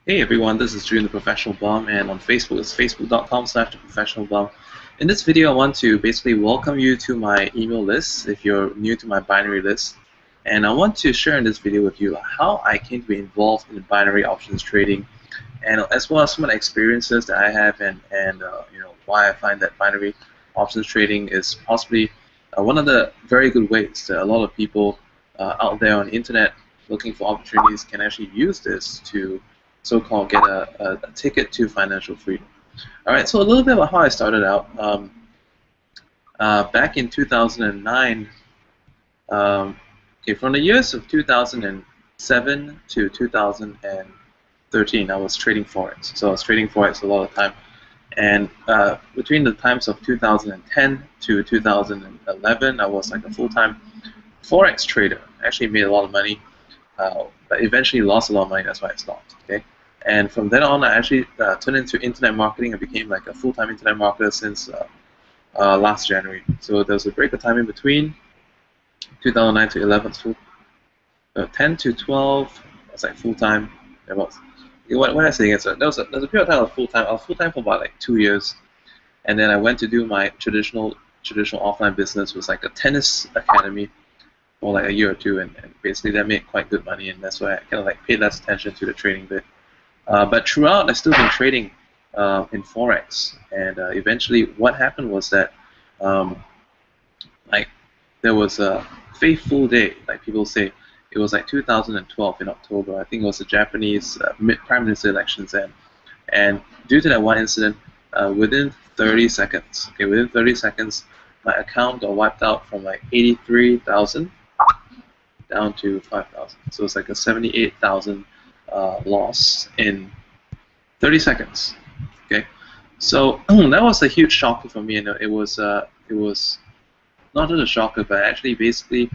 Hey everyone, this is June the Professional Bum, and on Facebook it's facebook.com/theprofessionalbum. In this video, I want to basically welcome you to my email list if you're new to my binary list. And I want to share in this video with you how I came to be involved in binary options trading, and as well as some of the experiences that I have, and why I find that binary options trading is possibly one of the very good ways that a lot of people out there on the internet looking for opportunities can actually use this to so-called get a ticket to financial freedom. All right, so a little bit about how I started out. Back in 2009, okay, from the years of 2007 to 2013, I was trading forex. So I was trading forex a lot of time, and between the times of 2010 to 2011, I was like a full-time forex trader. I actually made a lot of money, but eventually lost a lot of money. That's why I stopped. Okay. And from then on, I actually turned into internet marketing. I became like a full-time internet marketer since last January. So there was a break of time in between 2009 to 11, 10 to 12. I was like full-time. What I say is there was a period of time I was full-time. I was full-time for about like 2 years, and then I went to do my traditional offline business. It was like a tennis academy for like a year or two, and basically that made quite good money, and that's why I kind of like paid less attention to the trading bit. But throughout, I still been trading in forex, and eventually, what happened was that like there was a fateful day, like people say. It was like 2012 in October. I think it was the Japanese prime minister elections, and due to that one incident, within 30 seconds, okay, within 30 seconds, my account got wiped out from like 83,000 down to 5,000. So it's like a 78,000 loss in 30 seconds. Okay, so that was a huge shocker for me, and it was not just a shocker, but actually basically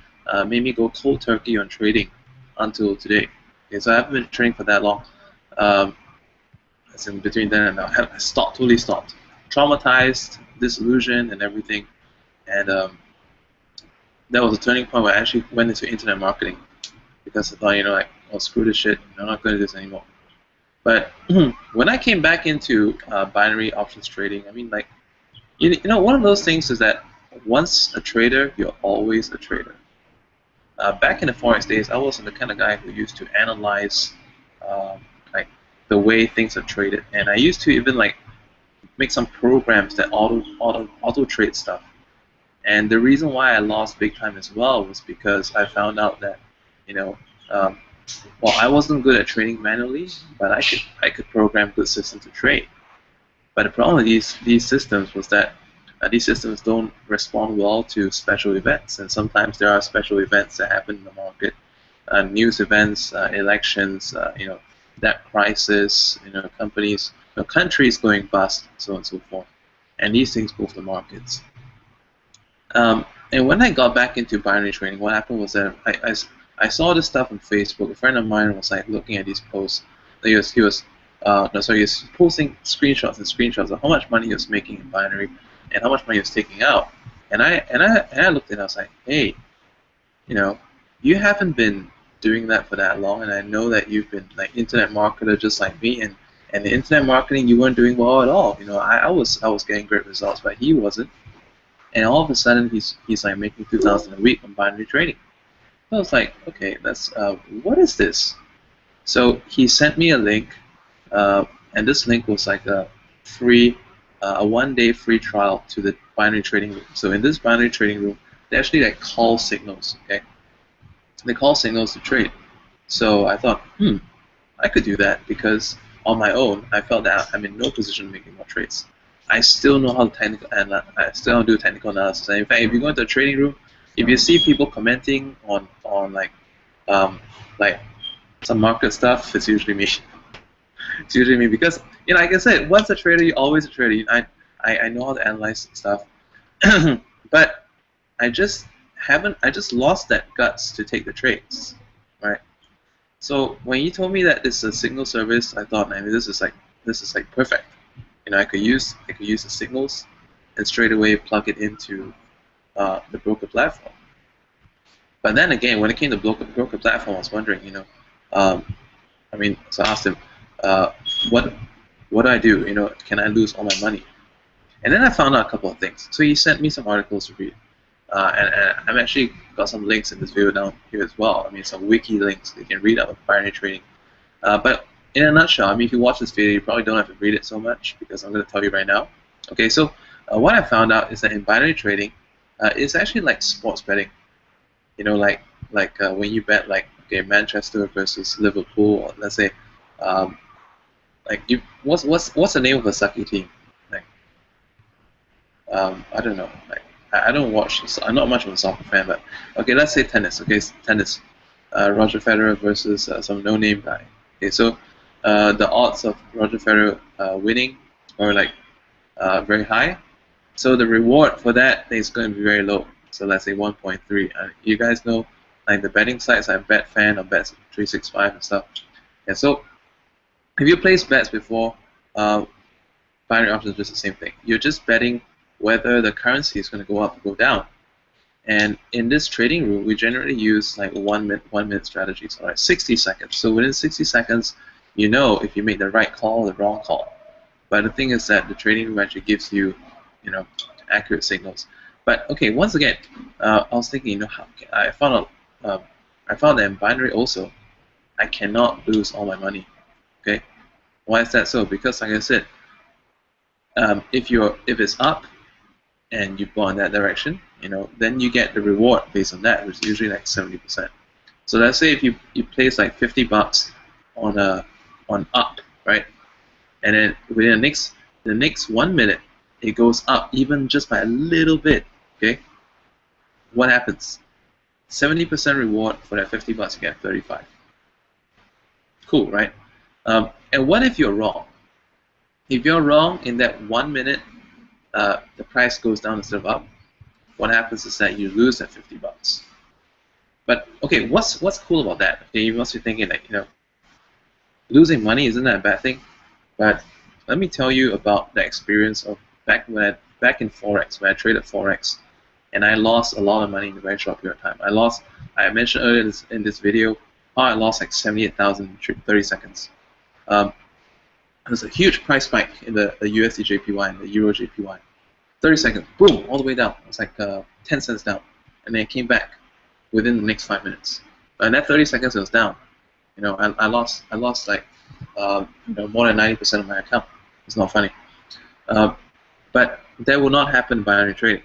made me go cold turkey on trading until today. Okay, so I haven't been trading for that long. As in between then and now, I stopped, totally stopped, traumatized, disillusioned, and everything, and that was a turning point where I actually went into internet marketing because I thought, like, oh, screw this shit, I'm not going to do this anymore. But when I came back into binary options trading, I mean, like, one of those things is that once a trader, you're always a trader. Back in the forex days, I wasn't the kind of guy who used to analyze like the way things are traded, and I used to even like make some programs that auto trade stuff. And the reason why I lost big time as well was because I found out that, well, I wasn't good at trading manually, but I could program good systems to trade. But the problem with these systems was that these systems don't respond well to special events, and sometimes there are special events that happen in the market, news events, elections, debt crisis, companies, countries going bust, so on and so forth, and these things move the markets. And when I got back into binary trading, what happened was that I saw this stuff on Facebook. A friend of mine was like looking at these posts. He was posting screenshots and screenshots of how much money he was making in binary and how much money he was taking out. And I looked at it and I was like, hey, you haven't been doing that for that long, and I know that you've been like internet marketer just like me, and the internet marketing you weren't doing well at all. I was getting great results, but he wasn't. And all of a sudden he's like making 2,000 a week on binary trading. So I was like, okay, that's what is this? So he sent me a link, and this link was like a one-day free trial to the binary trading room. So in this binary trading room, they actually like call signals. Okay, they call signals to trade. So I thought, I could do that because on my own, I felt that I'm in no position to make more trades. I still know how to I still do technical analysis. And in fact, if you go into a trading room, if you see people commenting on like some market stuff, it's usually me. It's usually me because like I said, once a trader, you're always a trader. I know how to analyze stuff, but I just lost that guts to take the trades, right? So when you told me that it's a signal service, I thought, man, this is like perfect. I could use the signals and straight away plug it into the broker platform. But then again, when it came to broker platform, I was wondering, so I asked him, uh, what what do I do? You know, can I lose all my money? And then I found out a couple of things. So he sent me some articles to read, and I've actually got some links in this video down here as well. I mean, some wiki links you can read about binary trading. But in a nutshell, I mean, if you watch this video, you probably don't have to read it so much because I'm going to tell you right now. Okay, so what I found out is that in binary trading, it's actually like sports betting. You know, like when you bet like okay Manchester versus Liverpool, or let's say, like you what's the name of a sucky team? Like I don't know. Like I don't watch. I'm not much of a soccer fan, but okay, let's say tennis. Okay, tennis. Roger Federer versus some no-name guy. Okay, so the odds of Roger Federer winning are like very high. So the reward for that is going to be very low. So let's say 1.3. You guys know like the betting sites like Betfan or Bet365 and stuff. And so if you place bets before, binary options is just the same thing. You're just betting whether the currency is going to go up or go down. And in this trading room, we generally use like one minute strategies, all right, 60 seconds. So within 60 seconds, you know if you make the right call or the wrong call. But the thing is that the trading room actually gives you, you know, accurate signals. But okay, once again, I was thinking, you know, I found that in binary also, I cannot lose all my money. Okay, why is that so? Because like I said, if it's up and you go in that direction, you know, then you get the reward based on that, which is usually like 70%. So let's say if you place like $50 on up, right, and then within the next 1 minute it goes up even just by a little bit, okay, what happens? 70% reward for that $50, you get 35. Cool, right? And what if you're wrong? If you're wrong in that 1 minute, the price goes down instead of up, what happens is that you lose that $50. But okay, what's cool about that? Okay, you must be thinking that, you know, losing money isn't that a bad thing? But let me tell you about the experience of back in Forex, when I traded Forex, and I lost a lot of money in a very short period of time. I mentioned earlier in this video, I lost like 78,000 in 30 seconds. There's a huge price spike in the USD JPY and the Euro JPY. 30 seconds, boom, all the way down. It's like 10 cents down, and then it came back within the next 5 minutes. And that 30 seconds it was down. You know, I lost like you know, more than 90% of my account. It's not funny. But that will not happen in binary trading.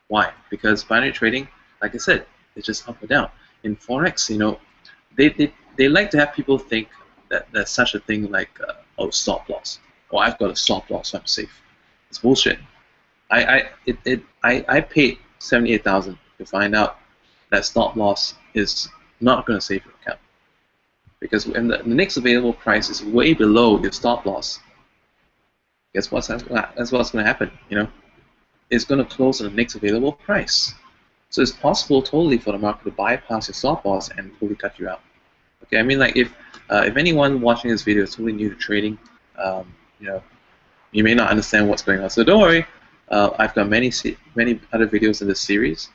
Why? Because binary trading, like I said, it's just up or down. In Forex, you know, they like to have people think that there's such a thing like oh, stop loss. Oh, I've got a stop loss, so I'm safe. It's bullshit. I paid 78,000 to find out that stop loss is not going to save your account, because when the next available price is way below your stop loss, guess what's going to happen? You know, it's going to close on the next available price. So it's possible totally for the market to bypass your stop loss and totally cut you out. Okay, I mean, like if anyone watching this video is totally new to trading, you know, you may not understand what's going on. So don't worry. I've got many other videos in this series,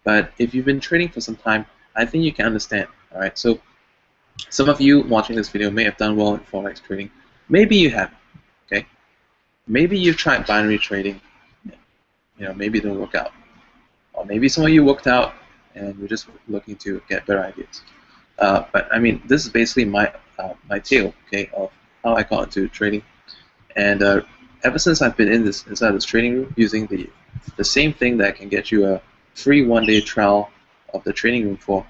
but if you've been trading for some time, I think you can understand. All right. So some of you watching this video may have done well in Forex trading. Maybe you haven't. Okay. Maybe you've tried binary trading. You know, maybe it didn't work out, or maybe some of you worked out and you're just looking to get better ideas. But I mean, this is basically my tale, okay, of how I got into trading, and ever since I've been inside this trading room using the same thing that can get you a free 1-day trial of the trading room for,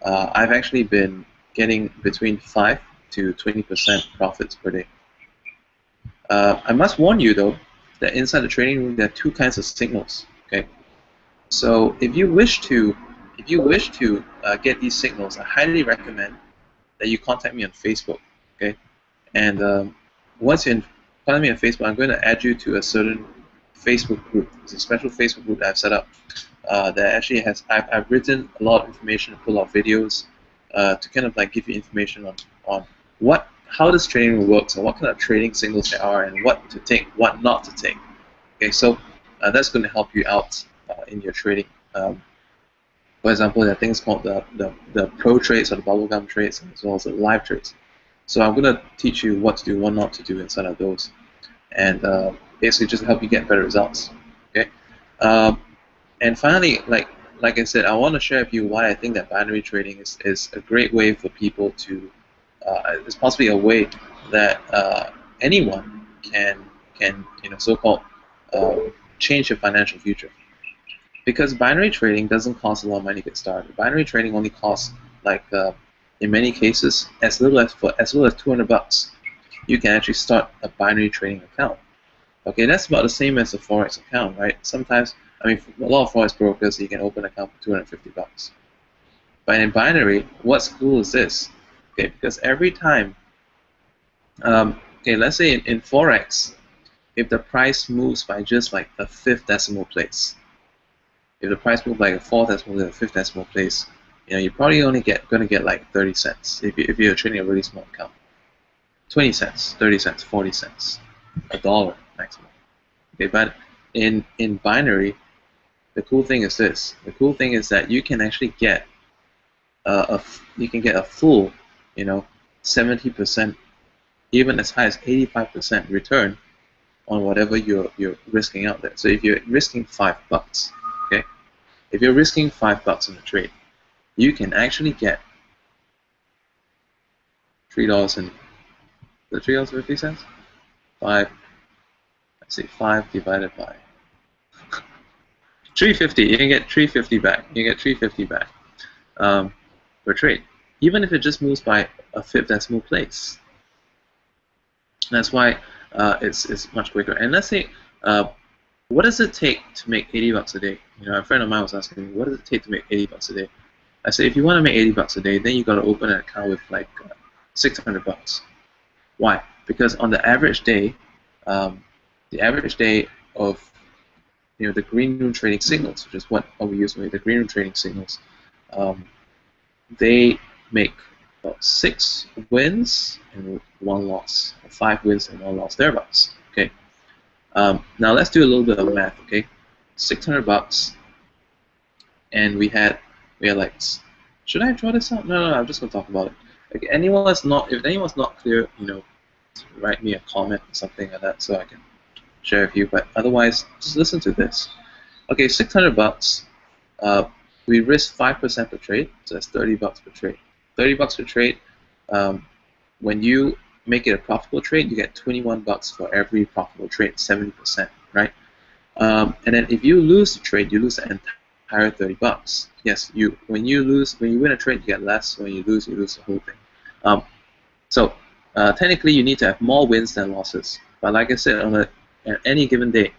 I've actually been getting between 5 to 20% profits per day. I must warn you though that inside the trading room there are two kinds of signals. Okay, so if you wish to get these signals, I highly recommend that you contact me on Facebook. Okay, and once you contact me on Facebook, I'm going to add you to a certain Facebook group. It's a special Facebook group that I've set up that actually has I've written a lot of information, put a lot of videos to kind of like give you information on how this trading works and what kind of trading signals there are and what to take, what not to take. Okay, so that's going to help you out in your trading. For example, there are things called the pro trades or the bubblegum trades, as well as the live trades. So I'm gonna teach you what to do, what not to do inside of those, and basically just help you get better results. Okay. And finally, like I said, I want to share with you why I think that binary trading is a great way for people to. It's possibly a way that anyone can so-called change your financial future. Because binary trading doesn't cost a lot of money to get started. Binary trading only costs in many cases as little as $200. You can actually start a binary trading account. Okay, that's about the same as a forex account, right? Sometimes, I mean, for a lot of forex brokers, you can open an account for $250. But in binary, what's cool is this? Okay, because every time, okay, let's say in forex, if the price moves by just like the 5th decimal place, if the price moves like a 4th decimal place, a 5th decimal place, you're probably only gonna get like 30 cents if you're trading a really small account. 20 cents, 30 cents, 40 cents, $1 maximum. Okay, but in binary, the cool thing is this. The cool thing is that you can actually get a full, 70%, even as high as 85% return on whatever you're risking out there. So if you're risking $5, okay, if you're risking $5 in a trade, you can actually get $3.50. 5. Let's see, 5 divided by 350. You can get 350 back. You get 350 back per trade, even if it just moves by a 5th decimal place. That's why it's much quicker. And let's say, what does it take to make $80 a day? A friend of mine was asking me, what does it take to make $80 a day? I said, if you want to make $80 a day, then you got to open an account with like $600. Why? Because on the average day, of the green room trading signals, which is what we use with the green room trading signals, they make about 6 wins and 1 loss, or 5 wins and 1 loss, thereabouts. Okay. Now let's do a little bit of math. Okay, $600, and we had like, should I draw this out? No, I'm just gonna talk about it. Okay, if anyone's not clear, write me a comment or something like that so I can share with you. But otherwise, just listen to this. Okay, $600. We risk 5% per trade, so that's $30 per trade. $30 per trade. When you make it a profitable trade, you get $21 for every profitable trade, 70%, right? And then if you lose the trade, you lose the entire $30. Yes, when you win a trade, you get less. When you lose the whole thing. So technically, you need to have more wins than losses. But like I said, on any given day,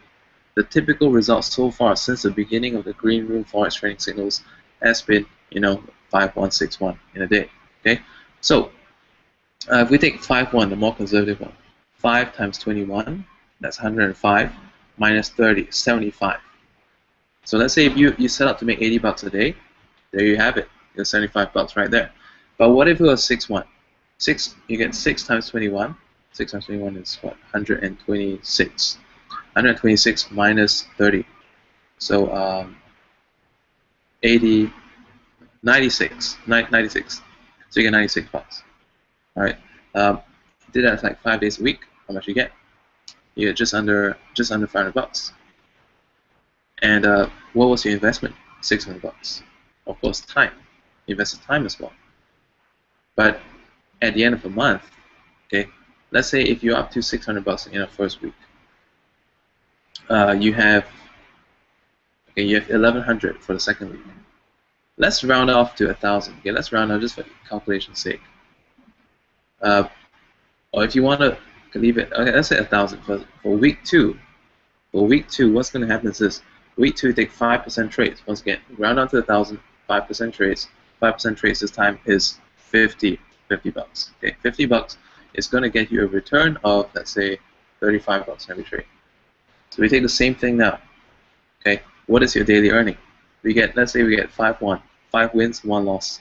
the typical result so far since the beginning of the green room forex trading signals has been, 5-1-6-1 in a day. Okay, so if we take 5-1, the more conservative one, 5 times 21, that's 105, minus 30, 75. So let's say if you set up to make $80 a day, there you have it. Your $75 right there. But what if it was 6-1? You get 6 times 21. 6 times 21 is what? 126. 126 minus 30. So 80, 96. 96. So you get $96. All right. Did that like 5 days a week. How much you get? You get just under $500. And what was your investment? $600. Of course, time. You invested time as well. But at the end of the month, okay, let's say if you're up to $600 in the first week, you have $1,100 for the second week. Let's round off to 1,000. Okay, let's round off just for calculation's sake. Or if you want to leave it, okay, let's say 1,000 for week 2. For week 2, what's going to happen is this: week 2, take 5% trades. Once again, round down to 1,000, 5% trades. 5% trades this time is $50. Okay, $50 is going to get you a return of, let's say, $35 every trade. So we take the same thing now. Okay, what is your daily earning? Let's say we get 5-1, 5 wins, 1 loss.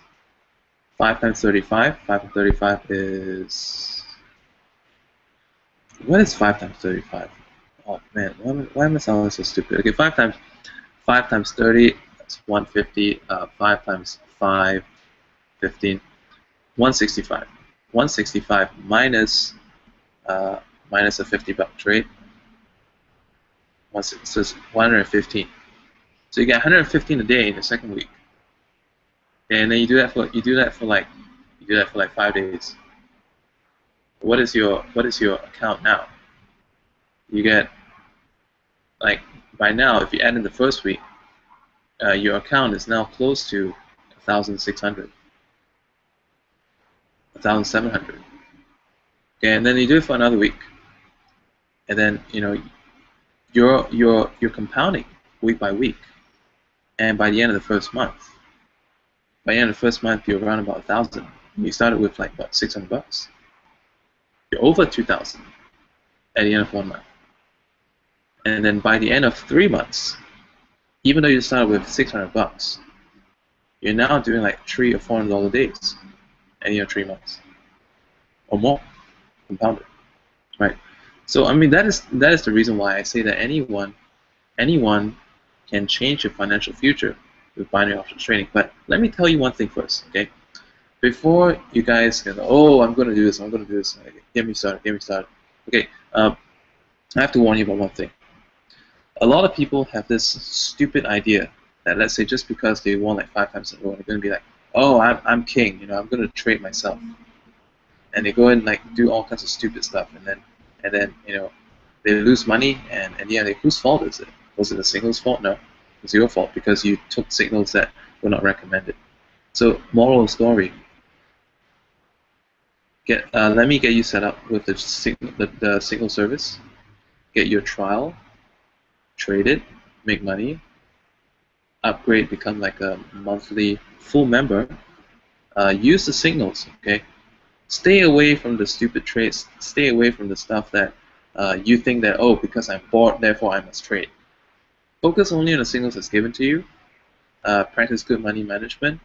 5 times 35. 5 times 35 is, what is 5 times 35? Oh man, why am I sounding so stupid? Okay, 5 times 30, that's 150. 5 times 5, 15, 165. 165 minus minus a $50 trade. So it's 115. So you get 115 a day in the second week, and then you do that for like 5 days. What is your account now? You get, like, by now, if you add in the first week, your account is now close to 1,600, 1,700. Okay, and then you do it for another week, and then you're compounding week by week, and by the end of the first month, you're around about 1,000. You started with like what, $600. You're over 2,000 at the end of 1 month, and then by the end of 3 months, even though you started with $600, you're now doing like $300 or $400 days at the end of 3 months or more, compounded, right? So I mean that is the reason why I say that anyone can change your financial future with binary options trading. But let me tell you one thing first, okay? Before you guys go, oh, I'm going to do this, get me started. Okay, I have to warn you about one thing. A lot of people have this stupid idea that, let's say, just because they won like 5 times in a row, they're going to be like, oh, I'm king, I'm going to trade myself. And they go and like do all kinds of stupid stuff, and then they lose money, and yeah, whose fault is it? Was it the signal's fault? No, it's your fault because you took signals that were not recommended. So, moral of the story: let me get you set up with the signal service. Get your trial, trade it, make money, upgrade, become like a monthly full member. Use the signals, okay? Stay away from the stupid trades. Stay away from the stuff that you think that, oh, because I'm bored, therefore I must trade. Focus only on the signals that's given to you. Practice good money management,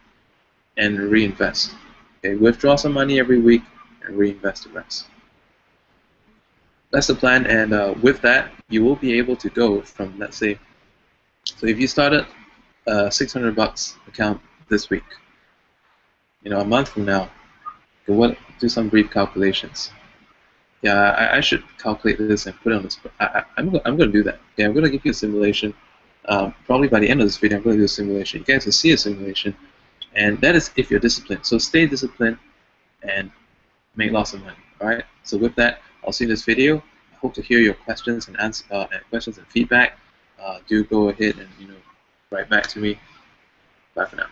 and reinvest. Okay, withdraw some money every week and reinvest the rest. That's the plan, and with that, you will be able to go from, let's say, so if you started a $600 account this week, a month from now, do some brief calculations. Yeah, I should calculate this and put it on this. I'm going to do that. Okay, I'm going to give you a simulation. Probably by the end of this video, I'm going to do a simulation. You guys will see a simulation, and that is if you're disciplined. So stay disciplined and make lots of money. All right. So with that, I'll see you in this video. I hope to hear your questions and questions and feedback. Do go ahead and write back to me. Bye for now.